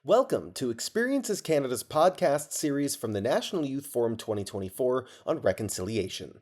Welcome to Experiences Canada's podcast series from the National Youth Forum 2024 on reconciliation.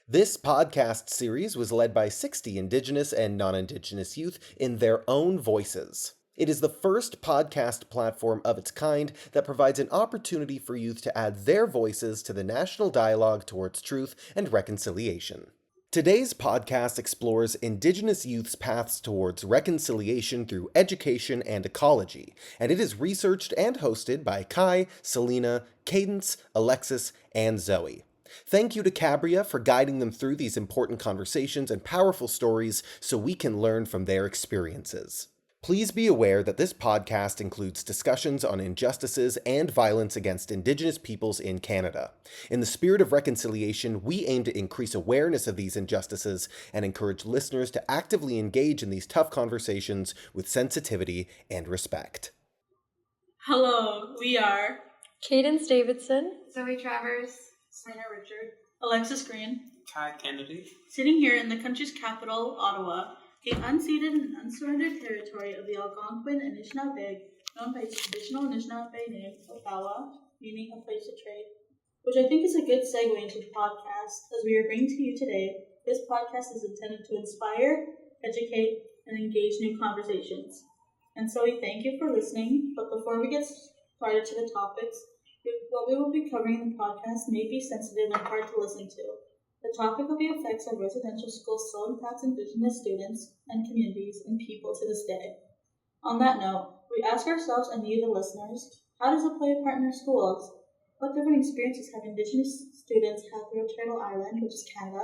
This podcast series was led by 60 Indigenous and non-Indigenous youth in their own voices. It is the first podcast platform of its kind that provides an opportunity for youth to add their voices to the national dialogue towards truth and reconciliation. Today's podcast explores Indigenous youth's paths towards reconciliation through education and ecology, and it is researched and hosted by Kai, Selena, Cadence, Alexis, and Zoe. Thank you to Cabria for guiding them through these important conversations and powerful stories so we can learn from their experiences. Please be aware that this podcast includes discussions on injustices and violence against Indigenous peoples in Canada. In the spirit of reconciliation, we aim to increase awareness of these injustices and encourage listeners to actively engage in these tough conversations with sensitivity and respect. Hello, we are Cadence Davidson, Zoe Travers, Selena Richard, Alexis Green, Kai Kennedy, sitting here in the country's capital, Ottawa, the unceded and unsurrendered territory of the Algonquin Anishinaabe, known by its traditional Anishinaabe name, Okawa, meaning a place of trade, which I think is a good segue into the podcast, as we are bringing to you today. This podcast is intended to inspire, educate, and engage new conversations. And so we thank you for listening, but before we get started to the topics, what we will be covering in the podcast may be sensitive and hard to listen to. The topic of the effects of residential schools still impacts Indigenous students and communities and people to this day. On that note, we ask ourselves and you, the listeners, how does it play a part in our schools? What different experiences have Indigenous students had through Turtle Island, which is Canada,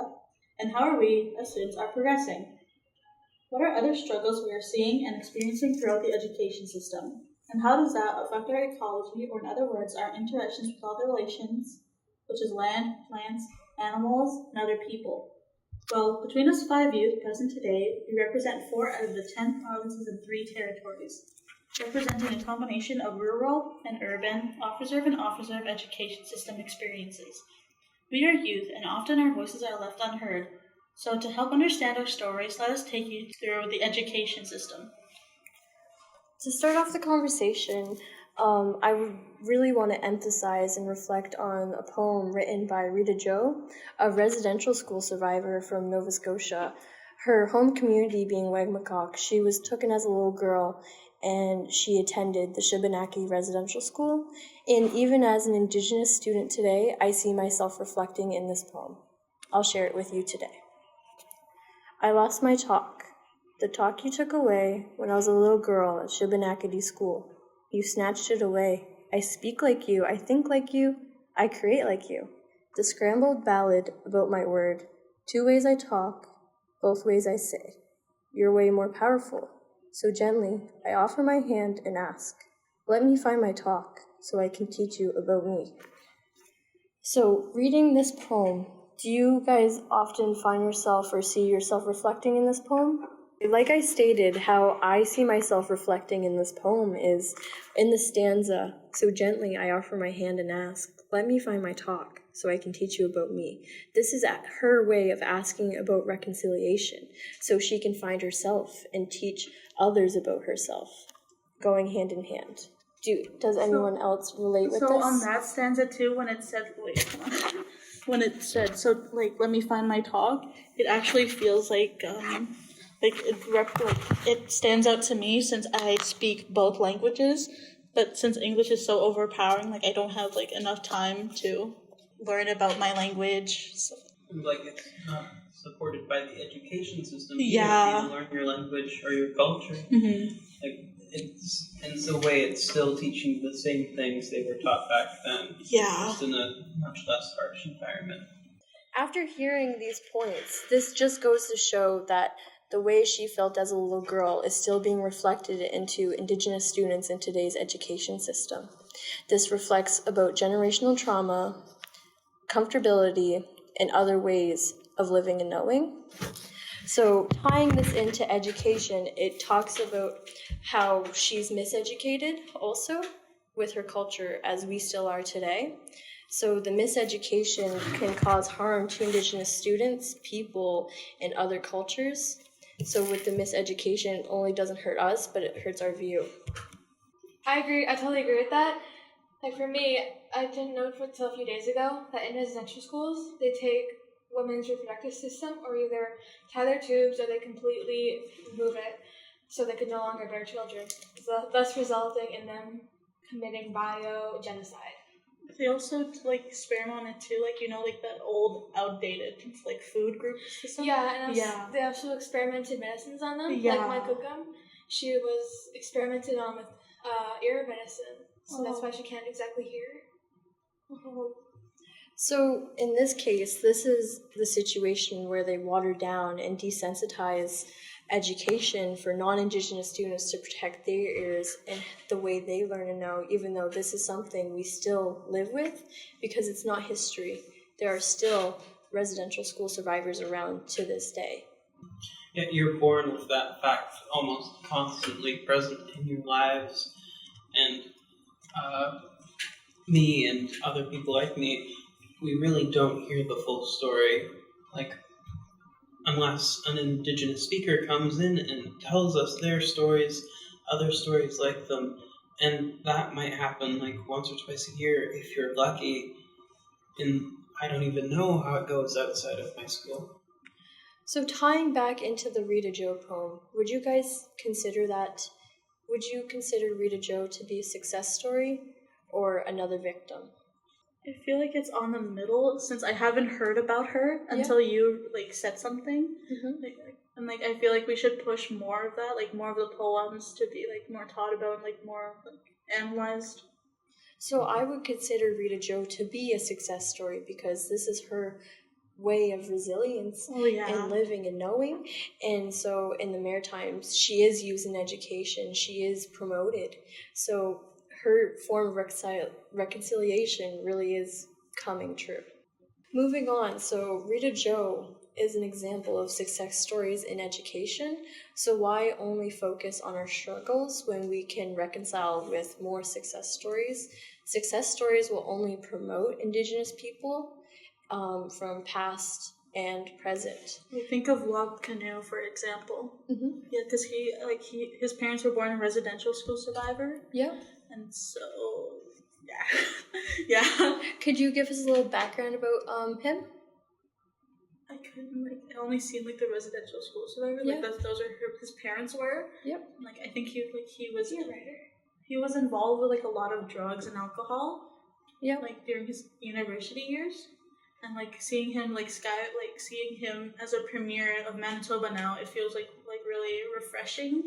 and how are we, as students, are progressing? What are other struggles we are seeing and experiencing throughout the education system? And how does that affect our ecology, or in other words, our interactions with all the relations, which is land, plants, animals, and other people? Well, between us 5 youth present today, we represent 4 out of the 10 provinces and 3 territories, representing a combination of rural and urban, off-reserve and off-reserve education system experiences. We are youth, and often our voices are left unheard, so to help understand our stories, let us take you through the education system. To start off the conversation, I would really want to emphasize and reflect on a poem written by Rita Jo, a residential school survivor from Nova Scotia. Her home community being Wagmatcock, she was taken as a little girl and she attended the Shubenacadie residential school. And even as an Indigenous student today, I see myself reflecting in this poem. I'll share it with you today. I lost my talk. The talk you took away when I was a little girl at Shubenacadie school. You snatched it away. I speak like you, I think like you, I create like you. The scrambled ballad about my word. 2 ways I talk, both ways I say. Your way more powerful. So gently, I offer my hand and ask, let me find my talk so I can teach you about me. So reading this poem, do you guys often find yourself or see yourself reflecting in this poem? Like I stated, how I see myself reflecting in this poem is in the stanza, so gently I offer my hand and ask, let me find my talk so I can teach you about me. This is her way of asking about reconciliation, so she can find herself and teach others about herself, going hand in hand. Does anyone else relate with this? So on that stanza too, when it said, let me find my talk, it actually feels like it stands out to me since I speak both languages, but since English is so overpowering, I don't have enough time to learn about my language. So. It's not supported by the education system. Yeah. You learn your language or your culture. Mm-hmm. It's in a way it's still teaching the same things they were taught back then. Yeah. Just in a much less harsh environment. After hearing these points, this just goes to show that the way she felt as a little girl is still being reflected into Indigenous students in today's education system. This reflects about generational trauma, comfortability, and other ways of living and knowing. So tying this into education, it talks about how she's miseducated also with her culture as we still are today. So the miseducation can cause harm to Indigenous students, people, and other cultures. So with the miseducation, it only doesn't hurt us, but it hurts our view. I agree. I totally agree with that. Like for me, I didn't know until a few days ago that in residential schools they take women's reproductive system, or either tie their tubes or they completely remove it so they could no longer bear children, thus resulting in them committing biogenocide. They also like experiment on it too, like like that old outdated like food group system. Yeah, and they also experimented medicines on them. Yeah. Like my cookum, she was experimented on with ear medicine, so that's why she can't exactly hear. So in this case, this is the situation where they water down and desensitize education for non-Indigenous students to protect their ears and the way they learn and know, even though this is something we still live with because it's not history. There are still residential school survivors around to this day. Yet you're born with that fact almost constantly present in your lives, and me and other people like me, we really don't hear the full story, like, unless an Indigenous speaker comes in and tells us their stories, other stories like them, and that might happen like once or twice a year if you're lucky, and I don't even know how it goes outside of my school. So tying back into the Rita Joe poem, would you consider Rita Joe to be a success story or another victim? I feel like it's on the middle since I haven't heard about her until you said something. Mm-hmm. And I feel like we should push more of that, more of the poems to be more taught about and more analyzed. So I would consider Rita Joe to be a success story because this is her way of resilience and living and knowing. And so in the Maritimes, she is used in education, she is promoted. So her form of reconciliation really is coming true. Moving on, so Rita Joe is an example of success stories in education. So why only focus on our struggles when we can reconcile with more success stories? Success stories will only promote Indigenous people from past and present. We think of Log Canoe, for example. Mm-hmm. Yeah, because his parents were born a residential school survivor. Yeah. And so, yeah. Could you give us a little background about him? I couldn't I only seen the residential school survivor. Yeah. Those are who his parents were. Yep. I think he was a writer. He was involved with a lot of drugs and alcohol. Yeah. During his university years. And seeing him seeing him as a premier of Manitoba now, it feels really refreshing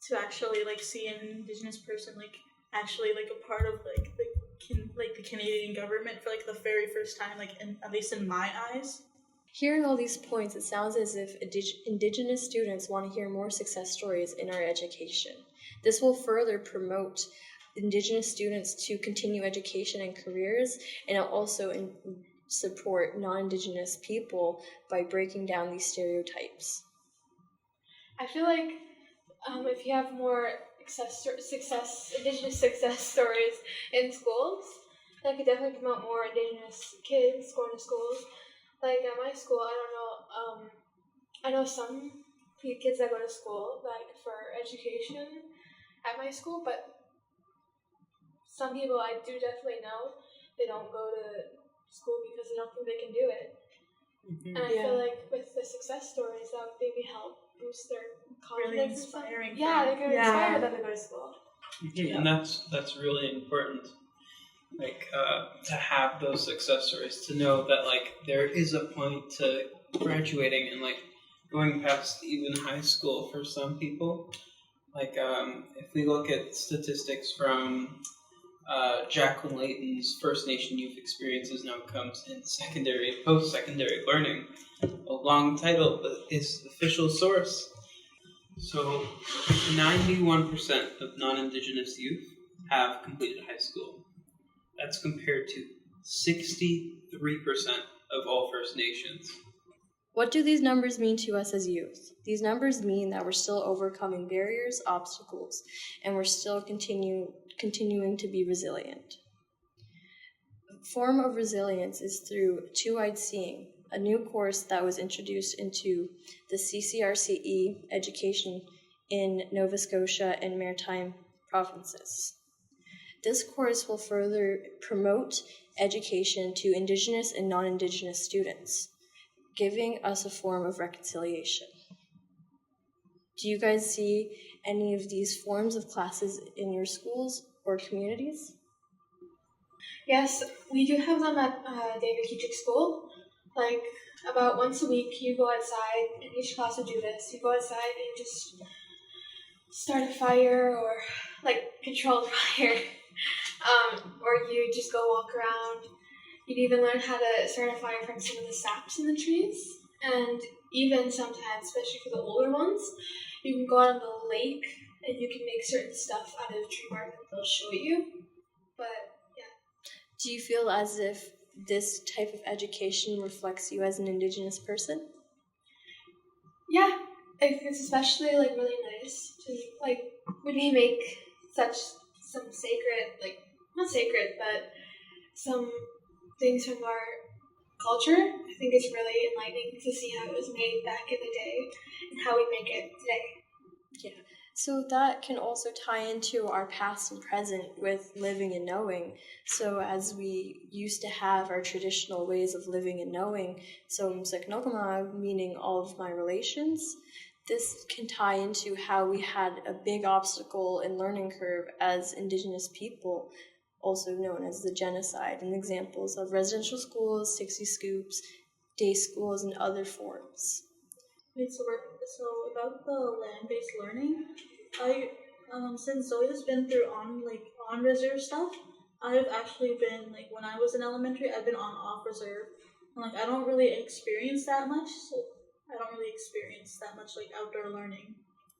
to actually see an Indigenous person actually a part of the Canadian government for the very first time, at least in my eyes. Hearing all these points, it sounds as if Indigenous students want to hear more success stories in our education. This will further promote Indigenous students to continue education and careers, and it'll also support non-Indigenous people by breaking down these stereotypes. I feel like if you have more Indigenous success stories in schools, that could definitely promote more Indigenous kids going to schools. At my school, I know some kids that go to school for education at my school, but some people I do definitely know they don't go to school because they don't think they can do it. Mm-hmm. And I feel like with the success stories, that would maybe help boost their confidence. Really inspiring. Yeah, they could inspire them to go to school. Yeah, and that's really important. To have those success stories, to know that there is a point to graduating and going past even high school for some people. If we look at statistics from Jacqueline Layton's First Nation Youth Experiences and Outcomes in Post-Secondary Learning, a long title, but is the official source. So 91% of non-Indigenous youth have completed high school. That's compared to 63% of all First Nations. What do these numbers mean to us as youth? These numbers mean that we're still overcoming barriers, obstacles, and we're still continuing to be resilient. A form of resilience is through two-eyed seeing, a new course that was introduced into the CCRCE education in Nova Scotia and Maritime provinces. This course will further promote education to Indigenous and non-Indigenous students, giving us a form of reconciliation. Do you guys see any of these forms of classes in your schools or communities? Yes, we do have them at David Keachik School. Like, about once a week, you go outside, and each class will do this. You go outside and just start a fire or, like, controlled fire. Or you just go walk around. You'd even learn how to start a fire from some of the saps in the trees. And even sometimes, especially for the older ones, you can go out on the lake and you can make certain stuff out of tree bark that they'll show you. But Do you feel as if this type of education reflects you as an Indigenous person? yeah, I think it's especially like really nice to like when we make such some sacred, like not sacred, but some things from our culture. I think it's really enlightening to see how it was made back in the day and how we make it today. So that can also tie into our past and present with living and knowing. So as we used to have our traditional ways of living and knowing, so Mseknokama, meaning all of my relations, this can tie into how we had a big obstacle and learning curve as Indigenous people, also known as the genocide, and examples of residential schools, 60 scoops, day schools, and other forms. Wait, so about the land-based learning, I since Zoya's been through on reserve stuff, I've actually been like when I was in elementary, I've been on off reserve, and like I don't really experience that much. So I don't really experience that much like outdoor learning.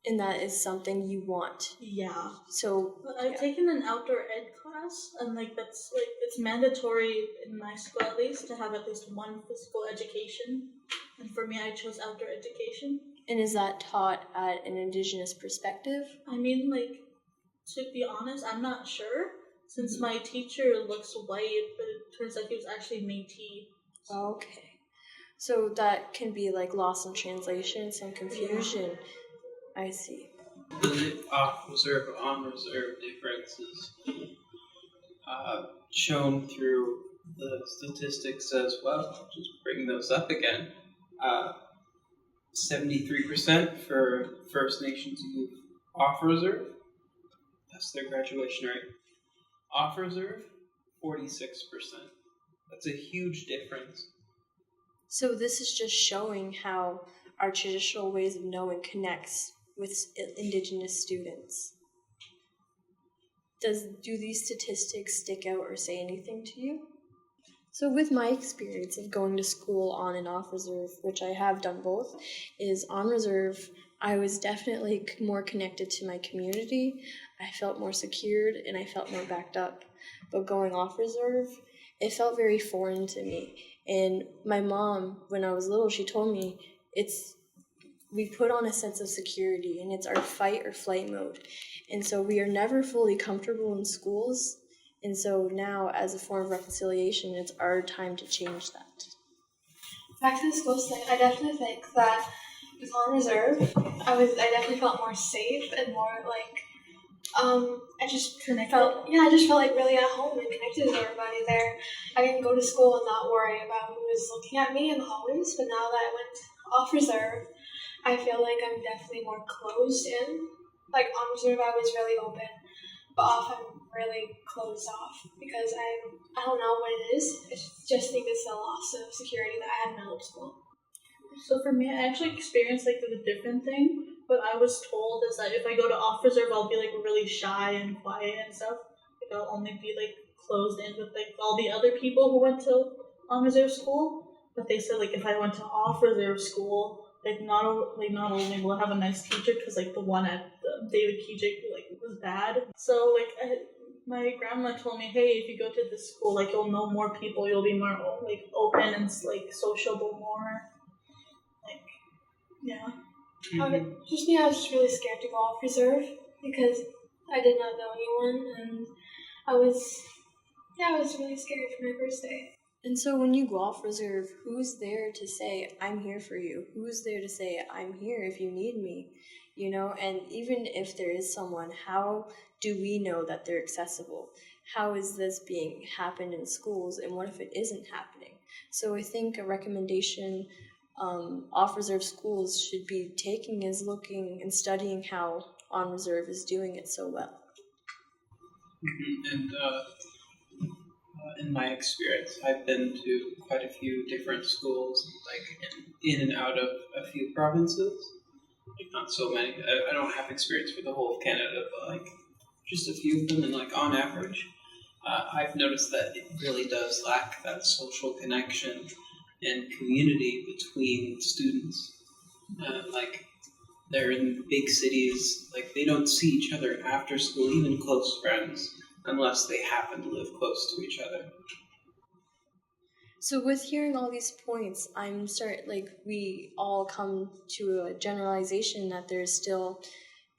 And that is something you want. Yeah. So But I've taken an outdoor ed class, and like that's like it's mandatory in my school at least to have at least one physical education. And for me, I chose outdoor education. And is that taught at an Indigenous perspective? I mean, like, to be honest, I'm not sure, since my teacher looks white, but it turns out he was actually Métis. Okay. So that can be like lost in translation, some confusion. I see. The off reserve, on reserve differences shown through the statistics as well. Just bring those up again. 73% for First Nations youth off reserve. That's their graduation rate. Off reserve, 46%. That's a huge difference. So this is just showing how our traditional ways of knowing connects with Indigenous students. Do these statistics stick out or say anything to you? So with my experience of going to school on and off reserve, which I have done both, is on reserve, I was definitely more connected to my community. I felt more secured and I felt more backed up. But going off reserve, it felt very foreign to me. And my mom, when I was little, she told me we put on a sense of security and it's our fight or flight mode. And so we are never fully comfortable in schools. And so now, as a form of reconciliation, it's our time to change that. Back to the schools thing, I definitely think that with on reserve, I definitely felt more safe and more like I just felt like really at home and connected with everybody there. I can go to school and not worry about who was looking at me in the hallways, but now that I went off reserve, I feel like I'm definitely more closed in. Like on reserve I was really open, but off I'm really closed off because I don't know what it is. I just think it's the loss of security that I had in middle school. So for me, I actually experienced like the different thing. What I was told is that if I go to off reserve, I'll be like really shy and quiet and stuff. Like I'll only be like closed in with like all the other people who went to on reserve school. But they said like if I went to off reserve school, like not only will I have a nice teacher because like the one at David Keachik like was bad. So like my grandma told me, hey, if you go to this school, like you'll know more people, you'll be more like open and like sociable more. Like yeah. I was just really scared to go off reserve because I did not know anyone, and I was really scared for my first day. And so when you go off reserve, who's there to say, I'm here for you? Who's there to say, I'm here if you need me? And even if there is someone, how do we know that they're accessible? How is this being happened in schools, and what if it isn't happening? So I think a recommendation off-reserve schools should be taking is looking and studying how on-reserve is doing it so well. And in my experience, I've been to quite a few different schools, like in and out of a few provinces. Like not so many. I don't have experience for the whole of Canada, but like just a few of them, and like on average, I've noticed that it really does lack that social connection and community between students. Like they're in big cities, like they don't see each other after school, even close friends, unless they happen to live close to each other. So with hearing all these points, we all come to a generalization that there's still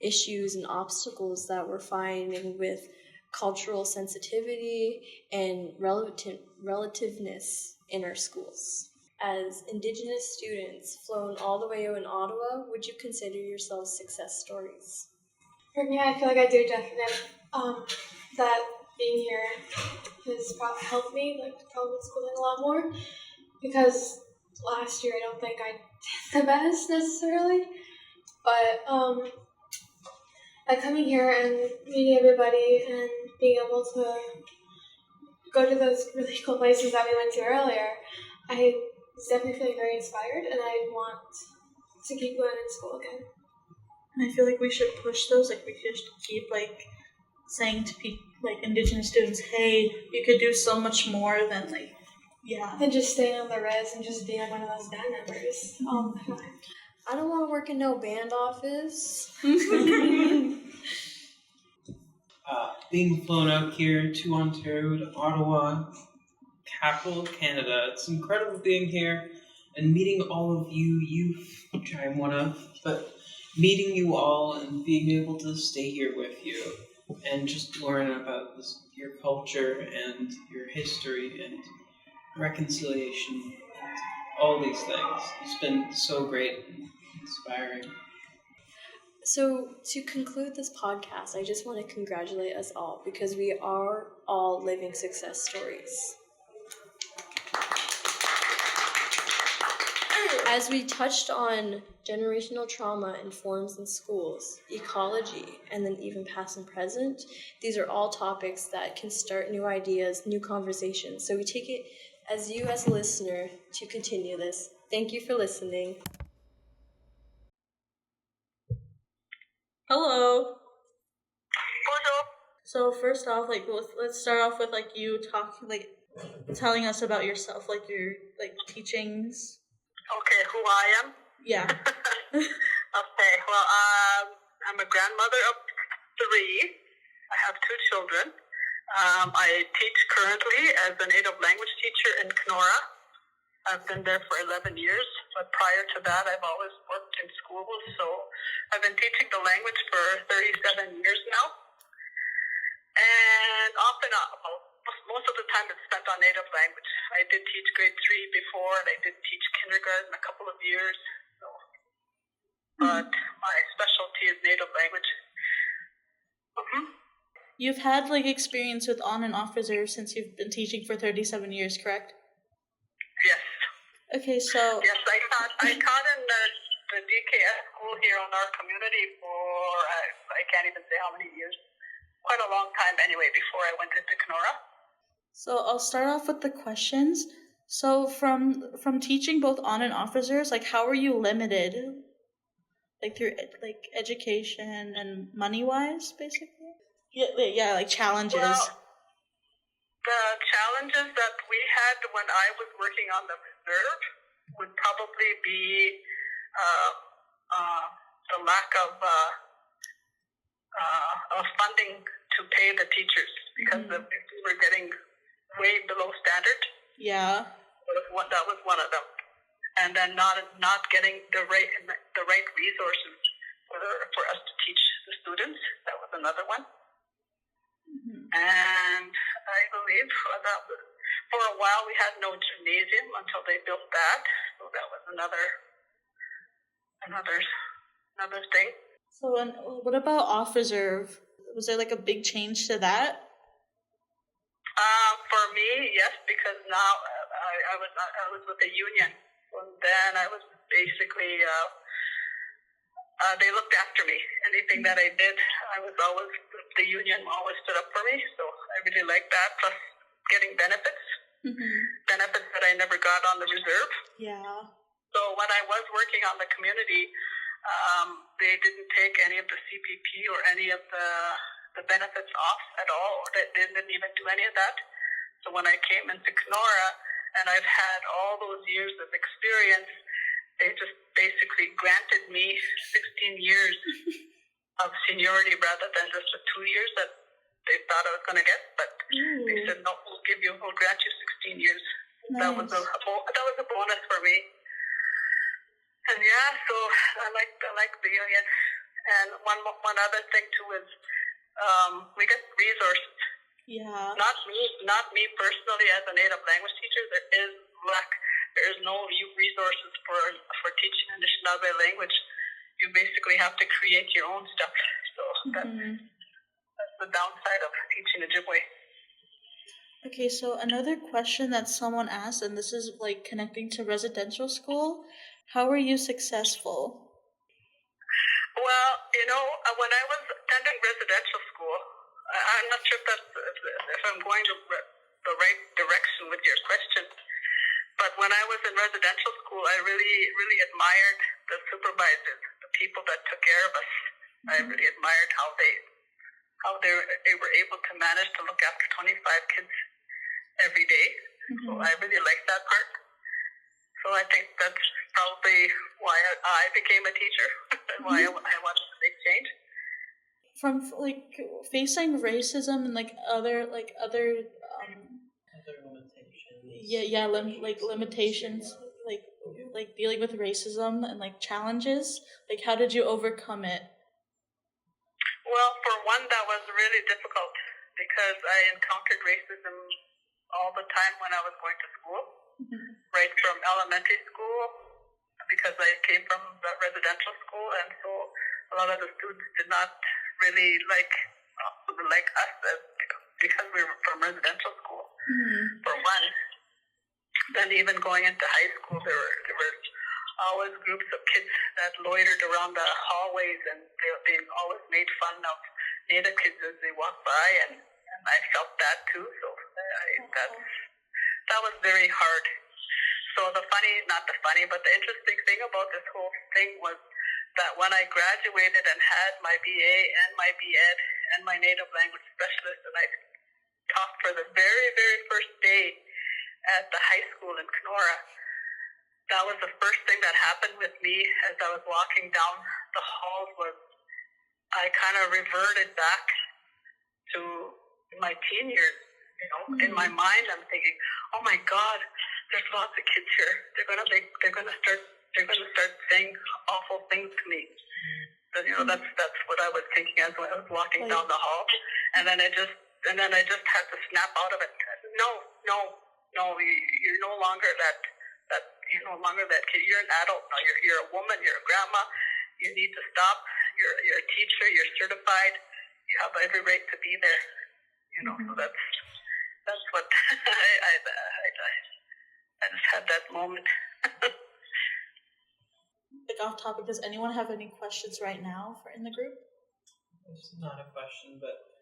issues and obstacles that we're finding with cultural sensitivity and relativeness in our schools. As Indigenous students flown all the way out in Ottawa, would you consider yourselves success stories? For me, I feel like I do definitely. That being here has helped me, like public schooling a lot more, because last year I don't think I did the best necessarily, but by coming here and meeting everybody and being able to go to those really cool places that we went to earlier, I was definitely feeling very inspired, and I want to keep going in school again. And I feel like we should push those, like we should keep like saying to people, like Indigenous students, hey, you could do so much more than than just staying on the res and just being like one of those band members all the time. I don't want to work in no band office. Being flown out here to Ontario, to Ottawa, capital of Canada, it's incredible being here and meeting all of you youth, which I'm one of, but meeting you all and being able to stay here with you and just learn about your culture and your history and reconciliation and all these things. It's been so great and inspiring. So to conclude this podcast, I just want to congratulate us all because we are all living success stories. As we touched on generational trauma and forms in schools, ecology, and then even past and present, these are all topics that can start new ideas, new conversations. So we take it as you as a listener to continue this. Thank you for listening. Hello. Bonjour. So first off, let's start off with you telling us about yourself, your teachings. Okay, who I am? Yeah. Okay, well, I'm a grandmother of 3. I have 2 children. I teach currently as a native language teacher in Kenora. I've been there for 11 years, but prior to that, I've always worked in schools, so I've been teaching the language for 37 years now. And often, most of the time it's spent on native language. I did teach grade 3 before, and I did teach kindergarten a couple of years. So, but my specialty is native language. You've had experience with on and off reserve since you've been teaching for 37 years, correct? Yes. Okay, so Yes, I taught in the DKS school here in our community for I can't even say how many years. Quite a long time anyway before I went into Kenora. So I'll start off with the questions. So from teaching both on and off reserves, how are you limited? Through education and money wise, basically? Yeah, challenges. Well, the challenges that we had when I was working on the reserve would probably be the lack of funding to pay the teachers because we were getting way below standard. Yeah. That was one of them. And then not getting the right resources for us to teach the students. That was another one. And I believe that for a while we had no gymnasium until they built that. So that was another thing. So, and what about off reserve? Was there like a big change to that? For me, yes, because now I was with the union, and then I was basically they looked after me. Anything that I did, the union always stood up for me. So I really liked that. Plus, getting benefits, benefits that I never got on the reserve. Yeah. So when I was working on the community, they didn't take any of the CPP or any of the benefits off at all. Or they didn't even do any of that. So when I came into Kenora, and I've had all those years of experience, they just basically granted me 16 years of seniority rather than just the 2 years that they thought I was going to get. But they said, no, we'll grant you 16 years. Nice. That was a bonus for me. And yeah, so I like the union. And one other thing too is we get resources. Yeah. Not me personally as a native language teacher. There is no resources for teaching Anishinaabe language. You basically have to create your own stuff. So that's the downside of teaching Ojibwe. Okay, so another question that someone asked, and this is like connecting to residential school. How were you successful? Well, when I was attending residential school, I'm not sure if I'm going the right direction with your question. But when I was in residential school, I really, really admired the supervisors, the people that took care of us. I really admired how they were able to manage to look after 25 kids every day. So I really liked that part. So I think that's probably why I became a teacher and why I wanted to make change. From like facing racism and like other Other limitations. limitations, like dealing with racism and like challenges. Like, how did you overcome it? Well, for one, that was really difficult because I encountered racism all the time when I was going to school, right from elementary school, because I came from the residential school, and so a lot of the students did not really like us because we were from residential school, for one. Then even going into high school, there were always groups of kids that loitered around the hallways, and they always made fun of Native kids as they walked by, and I felt that too. So that was very hard. So but the interesting thing about this whole thing was that when I graduated and had my BA and my BEd and my native language specialist, and I taught for the very, very first day at the high school in Kenora, that was the first thing that happened with me as I was walking down the halls. Was I kind of reverted back to my teen years. In my mind, I'm thinking, "Oh my God, there's lots of kids here. They're gonna start saying awful things to me." So, that's what I was thinking as I was walking down the hall, and then I just had to snap out of it. No, you're no longer that. You're no longer that kid. You're an adult now. You're a woman. You're a grandma. You need to stop. You're a teacher. You're certified. You have every right to be there. So that's what I just had that moment. Like off topic, does anyone have any questions right now in the group? It's not a question, but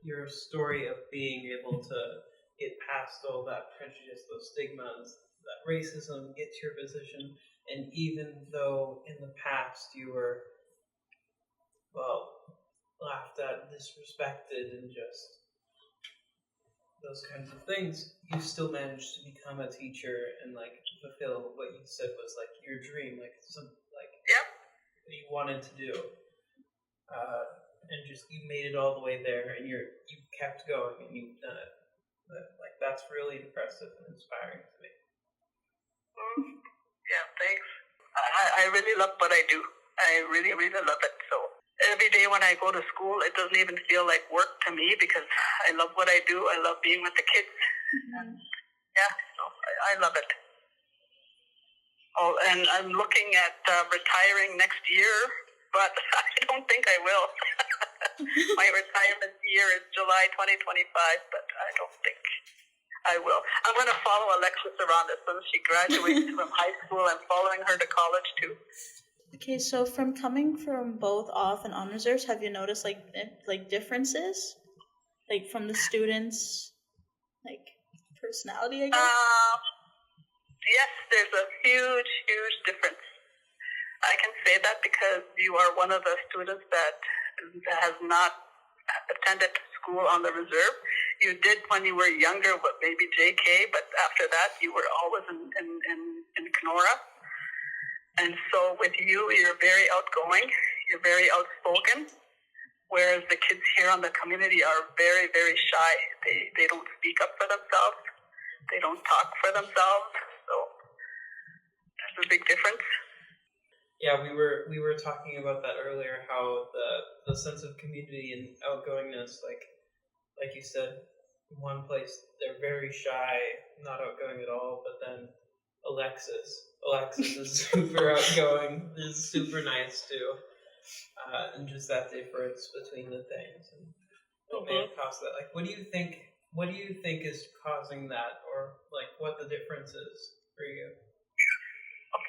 your story of being able to get past all that prejudice, those stigmas, that racism, get to your position, and even though in the past you were, laughed at, disrespected, and just those kinds of things, you still managed to become a teacher and fulfill what you said was your dream, what you wanted to do, and just you made it all the way there, and you kept going, and you've done it. That's really impressive and inspiring to me. Yeah, thanks. I really love what I do. I really, really love it. So every day when I go to school, it doesn't even feel like work to me because I love what I do. I love being with the kids. Yeah, so I love it. Oh, and I'm looking at retiring next year but I don't think I will. My retirement year is July 2025, but I don't think I will. I'm going to follow Alexis around as soon as she graduates from high school. I'm following her to college too. Okay, so from coming from both off and on reserves, have you noticed like differences, like from the students, like personality, I guess? Yes, there's a huge, huge difference. I can say that because you are one of the students that has not attended school on the reserve. You did when you were younger, but maybe JK, but after that you were always in Kenora. And so with you, you're very outgoing, you're very outspoken, whereas the kids here on the community are very, very shy. They don't speak up for themselves. They don't talk for themselves. So there's a big difference. Yeah, we were talking about that earlier, how the sense of community and outgoingness, like you said, in one place they're very shy, not outgoing at all, but then Alexis is super outgoing, is super nice too, and just that difference between the things and what may have caused that. Like, what do you think is causing that, or like what the difference is for you?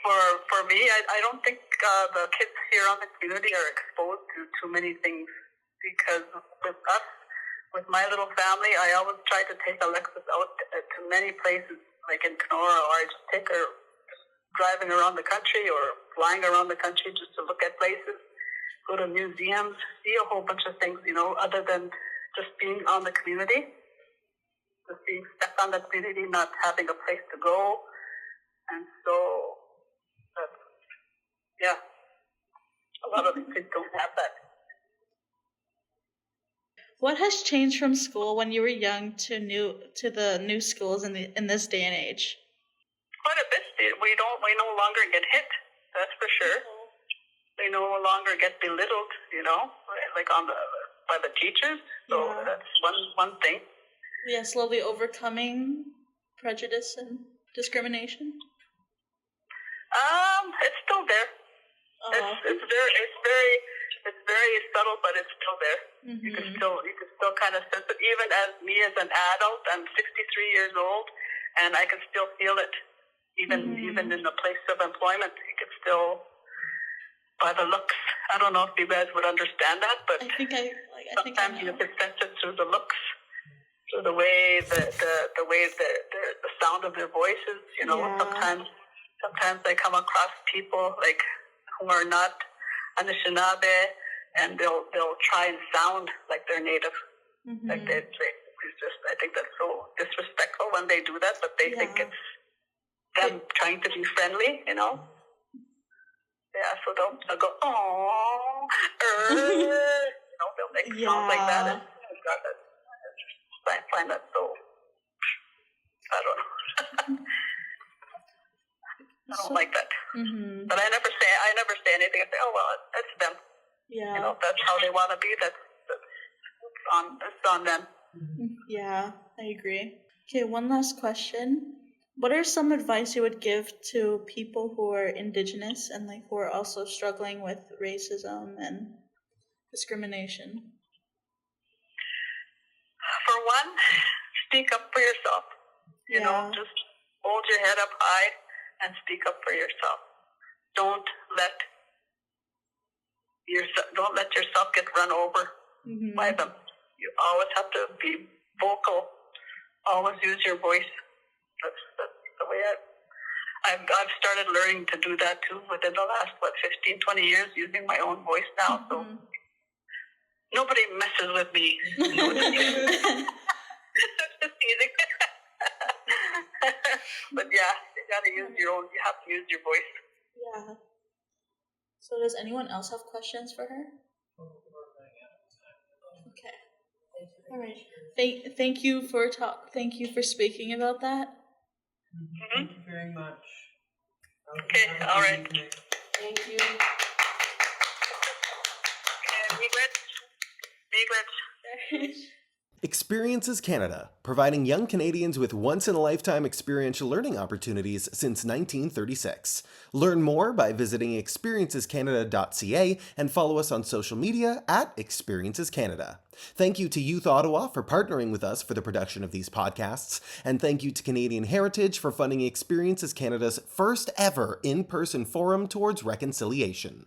For me, I don't think the kids here on the community are exposed to too many things, because with us, with my little family, I always try to take Alexis out to many places, like in Kenora, or I just take her driving around the country or flying around the country just to look at places, go to museums, see a whole bunch of things, other than just being on the community, just being stuck on the community, not having a place to go. And so, yeah, a lot of the kids don't have that. What has changed from school when you were young to the new schools in this day and age? Quite a bit. We no longer get hit. That's for sure. We no longer get belittled. Like by the teachers. So Yeah. that's one thing. Yeah, slowly overcoming prejudice and discrimination. It's still there. It's very subtle, but it's still there. Mm-hmm. You can still kind of sense it. Even as me as an adult, I'm 63 years old, and I can still feel it. Even in the place of employment, you can still, by the looks. I don't know if you guys would understand that, but sometimes you can sense it through the looks, through the way the sound of their voices. Yeah. Sometimes I come across people like who are not Anishinaabe, and they'll try and sound like they're native. Mm-hmm. Like I think that's so disrespectful when they do that, but they think it's them trying to be friendly, Yeah, so they'll go, oh, they'll make sounds like that. And I find that so, I don't know. I don't like that. Mm-hmm. But I never say anything. I say, oh, well, that's them. Yeah. That's how they want to be. That's on them. Yeah, I agree. Okay, one last question. What are some advice you would give to people who are Indigenous and who are also struggling with racism and discrimination? For one, speak up for yourself. Just hold your head up high and speak up for yourself. Don't let yourself get run over by them. You always have to be vocal. Always use your voice. That's the way I've started learning to do that too within the last 15, 20 years, using my own voice now. So nobody messes with me. It's just easy. But yeah, you have to use your voice. Yeah. So does anyone else have questions for her? Okay. All right. Thank you for speaking about that. Thank you very much. Okay, all right. Thank you. And Miigwech. Experiences Canada, providing young Canadians with once-in-a-lifetime experiential learning opportunities since 1936. Learn more by visiting experiencescanada.ca and follow us on social media at Experiences Canada. Thank you to Youth Ottawa for partnering with us for the production of these podcasts, and thank you to Canadian Heritage for funding Experiences Canada's first ever in-person forum towards reconciliation.